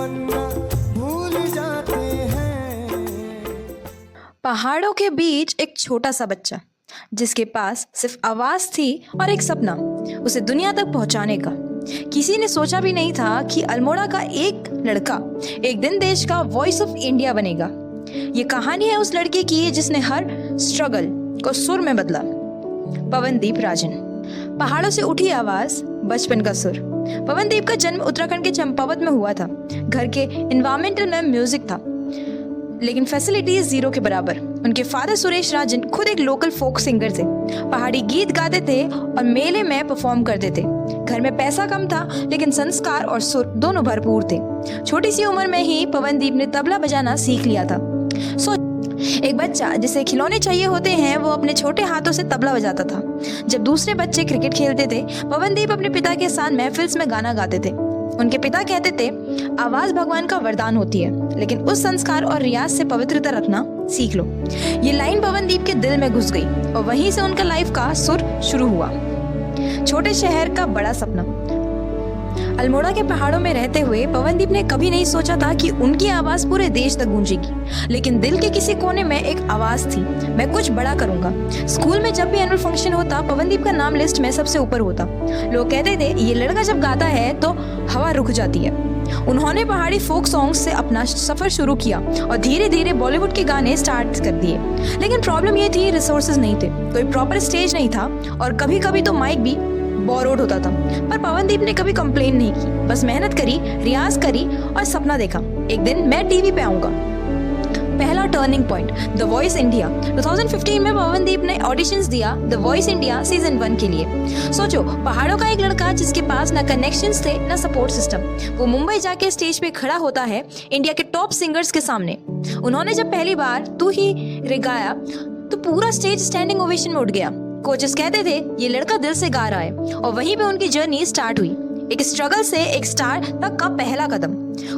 तमन्ना भूल जाते हैं। पहाड़ों के बीच एक छोटा सा बच्चा जिसके पास सिर्फ आवाज थी और एक सपना उसे दुनिया तक पहुंचाने का। किसी ने सोचा भी नहीं था कि अल्मोड़ा का एक लड़का एक दिन देश का वॉइस ऑफ इंडिया बनेगा। ये कहानी है उस लड़के की जिसने हर स्ट्रगल को सुर में बदला। पवनदीप राजन। पहाड़ों से उठी आवाज, बचपन का सुर। पवनदीप का जन्म उत्तराखंड के चंपावत में हुआ था। घर के एनवायरमेंटल में म्यूजिक था लेकिन फैसिलिटीज जीरो के बराबर। उनके फादर सुरेश राजन खुद एक लोकल फोक सिंगर थे। पहाड़ी गीत गाते थे और मेले में परफॉर्म करते थे। घर में पैसा कम था लेकिन संस्कार और सुर दोनों भरपूर थे। छोटी सी उम्र में ही पवनदीप ने तबला बजाना सीख लिया था। एक बच्चा जिसे खिलौने चाहिए होते हैं वो अपने छोटे हाथों से तबला बजाता था। जब दूसरे बच्चे क्रिकेट खेलते थे पवनदीप अपने पिता के साथ महफिल्स में गाना गाते थे। उनके पिता कहते थे आवाज भगवान का वरदान होती है लेकिन उस संस्कार और रियाज से पवित्रता रखना सीख लो। ये लाइन पवनदीप के दिल में घुस गई और वहीं से उनका लाइफ का सुर शुरू हुआ। छोटे शहर का बड़ा सपना। अल्मोड़ा के पहाड़ों में रहते हुए पवनदीप ने कभी नहीं सोचा था कि उनकी आवाज पूरे देश तक गूंजेगी। लेकिन दिल के किसी कोने में एक आवाज थी, मैं कुछ बड़ा करूंगा। स्कूल में जब भी एनुअल फंक्शन होता पवनदीप का नाम लिस्ट में सबसे ऊपर होता। लोग कहते थे ये लड़का जब गाता है तो हवा रुक जाती है। उन्होंने पहाड़ी फोक सॉन्ग्स से अपना सफर शुरू किया और धीरे धीरे बॉलीवुड के गाने स्टार्ट कर दिए। लेकिन प्रॉब्लम ये थी रिसोर्सेज नहीं थे, कोई प्रॉपर स्टेज नहीं था और कभी कभी तो माइक भी बोरोड होता था। पर पवनदीप ने कभी कंप्लेन नहीं की, बस मेहनत करी, रियाज करी और सपना देखा एक दिन मैं टीवी पे आऊंगा। पहला turning point the voice India. 2015 में पवनदीप ने ऑडिशंस दिया द वॉइस इंडिया सीजन 1 के लिए। सोचो, पहाड़ों का एक लड़का जिसके पास ना कनेक्शंस थे ना सपोर्ट सिस्टम, वो मुंबई जाके स्टेज पे खड़ा होता है इंडिया के टॉप सिंगर्स के सामने। उन्होंने जब पहली बार तू ही रे गाया तो पूरा स्टेज स्टैंडिंग ओवेशन में उठ गया। कोचेस कहते थे ये लड़का दिल से गा रहा है और वहीं पे उनकी जर्नी स्टार्ट हुई। एक स्ट्रगल से एक स्टार तक का पहला कदम।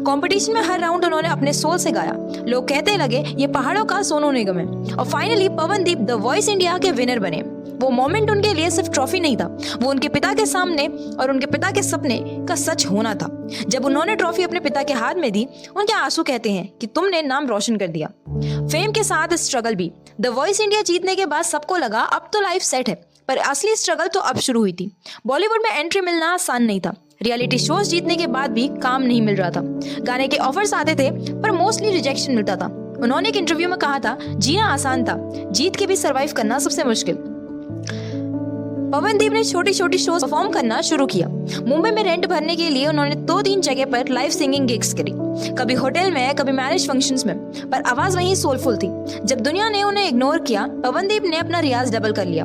कंपटीशन में हर राउंड उन्होंने अपने सोल से गाया। लोग कहते लगे ये पहाड़ों का सोनू निगम है और finally Pawandeep the voice India के विनर बने। वो मोमेंट उनके लिए सिर्फ ट्रॉफी नहीं था, वो उनके पिता के सामने और उनके पिता के सपने का सच होना था। जब उन्होंने ट्रॉफी अपने पिता के हाथ में दी उनके आंसू कहते हैं कि तुमने नाम रोशन कर दिया। फेम के साथ स्ट्रगल भी। द वॉइस इंडिया जीतने के बाद सबको लगा अब तो लाइफ सेट है, पर असली स्ट्रगल तो अब शुरू हुई थी। बॉलीवुड में एंट्री मिलना आसान नहीं था। रियलिटी शोज जीतने के बाद भी काम नहीं मिल रहा था। गाने के ऑफर्स आते थे पर मोस्टली रिजेक्शन मिलता था। उन्होंने एक इंटरव्यू में कहा था जीना आसान था, जीत के भी सरवाइव करना सबसे मुश्किल। पवनदीप ने छोटी छोटी शोज परफॉर्म करना शुरू किया। मुंबई में रेंट भरने के लिए उन्होंने 2-3 जगह पर लाइव सिंगिंग गिग्स करी, कभी होटल में कभी मैरिज फंक्शंस में, पर आवाज वहीं सोलफुल थी। जब दुनिया ने उन्हें इग्नोर किया पवनदीप ने अपना रियाज डबल कर लिया।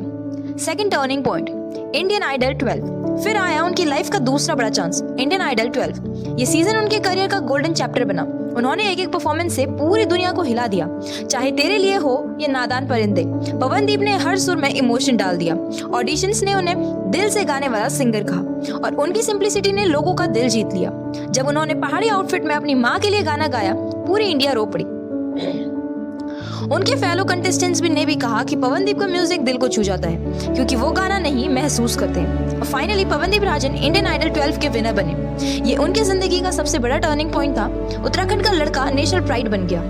Second turning point Indian Idol 12। फिर आया उनकी लाइफ का दूसरा बड़ा चांस, इंडियन आइडल 12। ये सीजन उनके करियर का गोल्डन चैप्टर बना। उन्होंने एक परफॉर्मेंस से पूरी दुनिया को हिला दिया। चाहे तेरे लिए हो या नादान परिंदे, पवनदीप ने हर सुर में इमोशन डाल दिया। ऑडिशंस ने उन्हें दिल से गाने वाला सिंगर कहा और उनकी सिंप्लिसिटी ने लोगों का दिल जीत लिया। जब उन्होंने पहाड़ी आउटफिट में अपनी माँ के लिए गाना गाया पूरी इंडिया रो पड़ी। उनके फेलो कंटेस्टेंट्स ने भी कहा कि पवनदीप का म्यूजिक दिल को छू जाता है क्योंकि वो गाना नहीं महसूस करते हैं। और finally Pawandeep Rajan Indian Idol 12 के विनर बने। ये उनके जिंदगी का सबसे बड़ा टर्निंग पॉइंट था। उत्तराखंड का लड़का नेशनल प्राइड बन गया।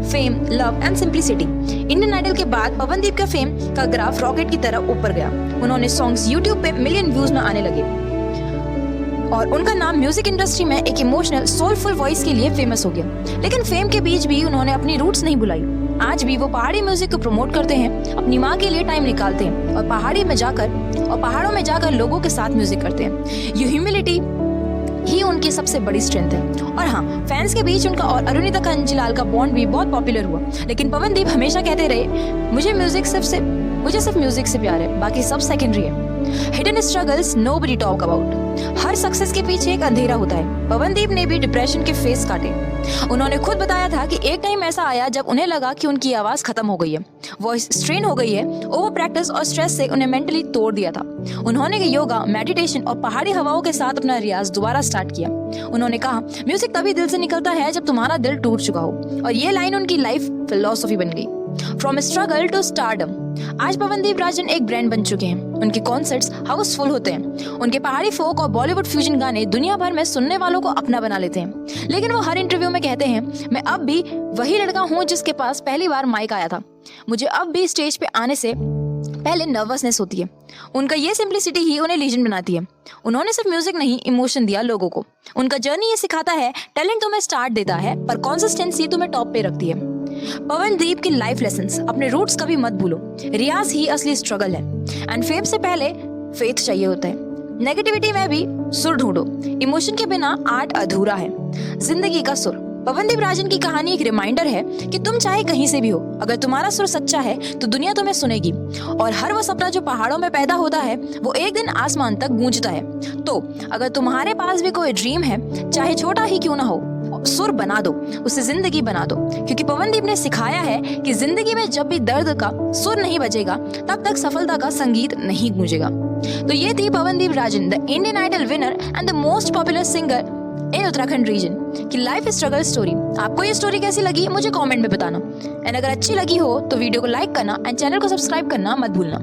Fame, love and simplicity. Indian Idol के बाद पवनदीप का फेम का ग्राफ रॉकेट की तरह ऊपर गया। उन्होंने सॉन्ग्स यूट्यूब पे मिलियन व्यूज में आने लगे और उनका नाम म्यूजिक इंडस्ट्री में एक इमोशनल सोलफुल वॉइस के लिए फेमस हो गया। लेकिन फेम के बीच भी उन्होंने अपनी रूट्स नहीं भुलाई। आज भी वो पहाड़ी म्यूजिक को प्रमोट करते हैं, अपनी माँ के लिए टाइम निकालते हैं और पहाड़ों में जाकर लोगों के साथ म्यूजिक करते हैं। ये ह्यूमिलिटी ही उनकी सबसे बड़ी स्ट्रेंथ है। और हाँ, फैंस के बीच उनका और अरुणिता कांजीलाल का बॉन्ड भी बहुत पॉपुलर हुआ। लेकिन पवनदीप हमेशा कहते रहे मुझे सिर्फ म्यूजिक से प्यार है, बाकी सब सेकेंडरी है। Hidden struggles nobody talk about. Her success के पीछे एक अंधेरा होता है। पवनदीप ने भी डिप्रेशन के फेस काटे। उन्होंने खुद बताया था कि एक टाइम ऐसा आया जब उन्हें लगा कि उनकी आवाज खत्म हो गई है, वॉइस स्ट्रेन हो गई है। ओवर प्रैक्टिस और स्ट्रेस से उन्हें मेंटली तोड़ दिया था। उन्होंने योगा, मेडिटेशन और पहाड़ी हवाओं के साथ अपना रियाज दोबारा स्टार्ट किया। उन्होंने कहा म्यूजिक तभी दिल से निकलता है जब तुम्हारा दिल टूट चुका हो। और ये लाइन उनकी लाइफ फिलोसॉफी बन गई। From struggle to stardom. आज पवनदीप राजन एक ब्रांड बन चुके हैं। उनके कॉन्सर्ट्स हाउसफुल होते हैं। उनके पहाड़ी फोक और बॉलीवुड फ्यूजन गाने दुनिया भर में सुनने वालों को अपना बना लेते हैं। लेकिन वो हर इंटरव्यू में कहते हैं, मैं अब भी वही लड़का हूँ जिसके पास पहली बार माइक आया था। मुझे अब भी स्टेज पे आने से पहले नर्वसनेस होती है। उनका ये सिंप्लिसिटी ही उन्हें लीजेंड बनाती है। उन्होंने सिर्फ म्यूजिक नहीं, इमोशन दिया लोगों को। उनका जर्नी ये सिखाता है, टैलेंट तुम्हें स्टार्ट देता है पर कंसिस्टेंसी तुम्हें टॉप पे रखती है। पवनदीप की लाइफ लेसन्स, अपने रूट्स कभी मत भूलो। रियाज ही असली स्ट्रगल है एंड फेम से पहले फेथ चाहिए होता है। नेगेटिविटी में भी सुर ढूंढो, इमोशन के बिना आर्ट अधूरा है। जिंदगी का सुर। पवनदीप राजन की कहानी एक रिमाइंडर है कि तुम चाहे कहीं से भी हो, अगर तुम्हारा सुर सच्चा है तो दुनिया तुम्हें सुनेगी। और हर वो सपना जो पहाड़ों में पैदा होता है वो एक दिन आसमान तक गूंजता है। तो अगर तुम्हारे पास भी कोई ड्रीम है, चाहे छोटा ही क्यों ना हो, सुर बना दो, उसे जिंदगी बना दो। क्योंकि पवनदीप ने सिखाया है कि जिंदगी में जब भी दर्द का सुर नहीं बजेगा तब तक सफलता का संगीत नहीं गूंजेगा। तो ये थी Pawandeep Rajan, the Indian Idol winner and the most popular singer in Uttarakhand region की लाइफ स्ट्रगल स्टोरी। आपको ये स्टोरी कैसी लगी मुझे कमेंट में बताना। एंड अगर अच्छी लगी हो तो वीडियो को लाइक करना एंड चैनल को सब्सक्राइब करना मत भूलना।